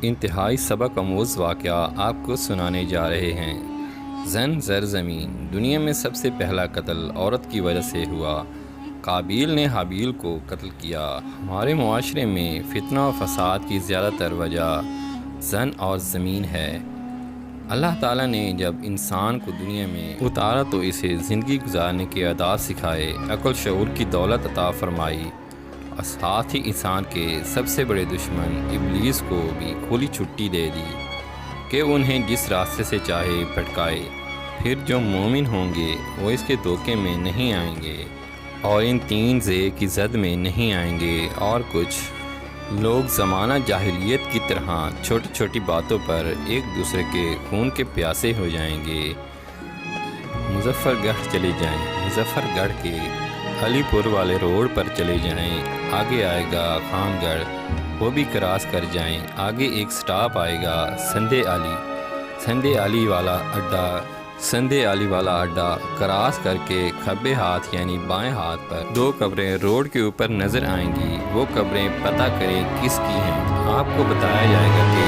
انتہائی سبق آموز واقعہ آپ کو سنانے جا رہے ہیں۔ زن زرزمین دنیا میں سب سے پہلا قتل عورت کی وجہ سے ہوا۔ قابیل نے حابیل کو قتل کیا۔ ہمارے معاشرے میں فتنہ و فساد کی زیادہ تر وجہ زن اور زمین ہے۔ اللہ تعالیٰ نے جب انسان کو دنیا میں اتارا تو اسے زندگی گزارنے کے آداب سکھائے، عقل شعور کی دولت عطا فرمائی، اور ساتھ ہی انسان کے سب سے بڑے دشمن ابلیس کو بھی کھلی چھٹی دے دی کہ انہیں جس راستے سے چاہے بھٹکائے۔ پھر جو مومن ہوں گے وہ اس کے دھوکے میں نہیں آئیں گے اور ان تین زے کی زد میں نہیں آئیں گے۔ اور کچھ لوگ زمانہ جاہلیت کی طرح چھوٹی چھوٹی باتوں پر ایک دوسرے کے خون کے پیاسے ہو جائیں گے۔ مظفر گڑھ چلے جائیں، مظفر گڑھ کے علی پور والے روڈ پر چلے جائیں، آگے آئے گا خان گڑھ، وہ بھی کراس کر جائیں، آگے ایک سٹاپ آئے گا سندھے علی والا اڈا کراس کر کے کھبے ہاتھ یعنی بائیں ہاتھ پر دو قبریں روڈ کے اوپر نظر آئیں گی۔ وہ قبریں پتہ کریں کس کی ہیں۔ آپ کو بتایا جائے گا کہ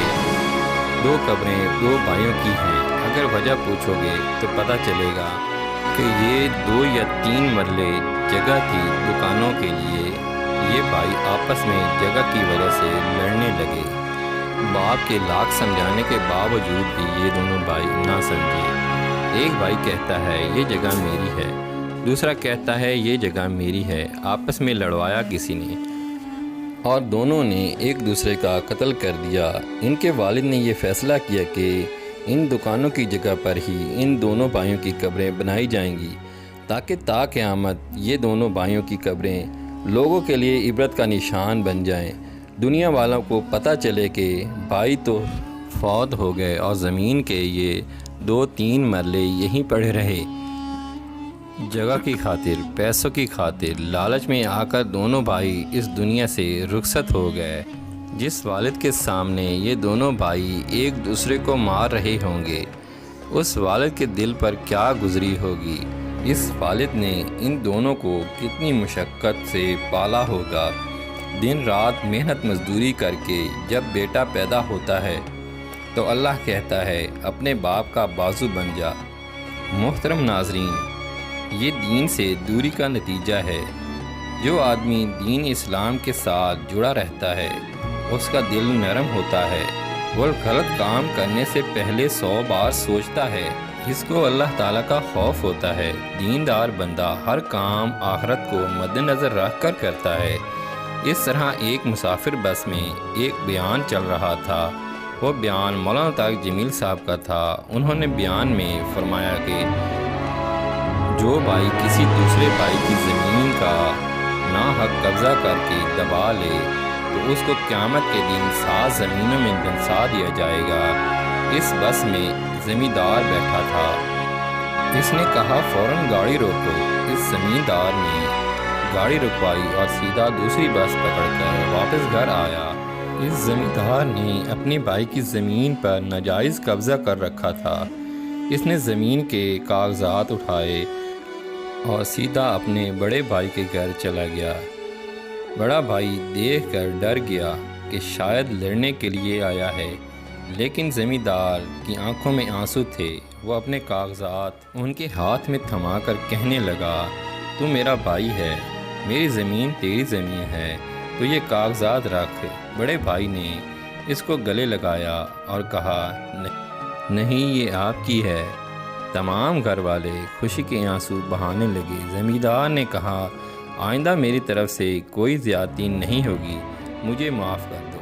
دو قبریں دو بھائیوں کی ہیں۔ اگر وجہ پوچھو گے تو پتہ چلے گا کہ یہ 2 یا 3 مرلے جگہ تھی دکانوں کے لیے۔ یہ بھائی آپس میں جگہ کی وجہ سے لڑنے لگے۔ باپ کے لاکھ سمجھانے کے باوجود بھی یہ دونوں بھائی نہ سمجھے۔ ایک بھائی کہتا ہے یہ جگہ میری ہے، دوسرا کہتا ہے یہ جگہ میری ہے۔ آپس میں لڑوایا کسی نے اور دونوں نے ایک دوسرے کا قتل کر دیا۔ ان کے والد نے یہ فیصلہ کیا کہ ان دکانوں کی جگہ پر ہی ان دونوں بھائیوں کی قبریں بنائی جائیں گی تاکہ تا قیامت یہ دونوں بھائیوں کی قبریں لوگوں کے لیے عبرت کا نشان بن جائیں۔ دنیا والوں کو پتہ چلے کہ بھائی تو فوت ہو گئے اور زمین کے یہ 2-3 مرلے یہیں پڑے رہے۔ جگہ کی خاطر، پیسوں کی خاطر، لالچ میں آ کر دونوں بھائی اس دنیا سے رخصت ہو گئے۔ جس والد کے سامنے یہ دونوں بھائی ایک دوسرے کو مار رہے ہوں گے، اس والد کے دل پر کیا گزری ہوگی۔ اس والد نے ان دونوں کو کتنی مشقت سے پالا ہوگا۔ دن رات محنت مزدوری کر کے جب بیٹا پیدا ہوتا ہے تو اللہ کہتا ہے اپنے باپ کا بازو بن جا۔ محترم ناظرین، یہ دین سے دوری کا نتیجہ ہے۔ جو آدمی دین اسلام کے ساتھ جڑا رہتا ہے اس کا دل نرم ہوتا ہے، وہ غلط کام کرنے سے پہلے 100 بار سوچتا ہے۔ اس کو اللہ تعالیٰ کا خوف ہوتا ہے۔ دیندار بندہ ہر کام آخرت کو مد نظر رکھ کر کرتا ہے۔ اس طرح ایک مسافر بس میں ایک بیان چل رہا تھا۔ وہ بیان مولانا طارق جمیل صاحب کا تھا۔ انہوں نے بیان میں فرمایا کہ جو بھائی کسی دوسرے بھائی کی زمین کا ناحق قبضہ کر کے دبا لے تو اس کو قیامت کے دن 7 زمینوں میں دنسا دیا جائے گا۔ اس بس میں زمیندار بیٹھا تھا۔ اس نے کہا فوراً گاڑی روکو۔ اس زمیندار نے گاڑی رکوائی اور سیدھا دوسری بس پکڑ کر واپس گھر آیا۔ اس زمیندار نے اپنے بھائی کی زمین پر ناجائز قبضہ کر رکھا تھا۔ اس نے زمین کے کاغذات اٹھائے اور سیدھا اپنے بڑے بھائی کے گھر چلا گیا۔ بڑا بھائی دیکھ کر ڈر گیا کہ شاید لڑنے کے لیے آیا ہے، لیکن زمیندار کی آنکھوں میں آنسو تھے۔ وہ اپنے کاغذات ان کے ہاتھ میں تھما کر کہنے لگا تو میرا بھائی ہے، میری زمین تیری زمین ہے، تو یہ کاغذات رکھ۔ بڑے بھائی نے اس کو گلے لگایا اور کہا نہیں یہ آپ کی ہے۔ تمام گھر والے خوشی کے آنسو بہانے لگے۔ زمیندار نے کہا آئندہ میری طرف سے کوئی زیادتی نہیں ہوگی، مجھے معاف کر دو۔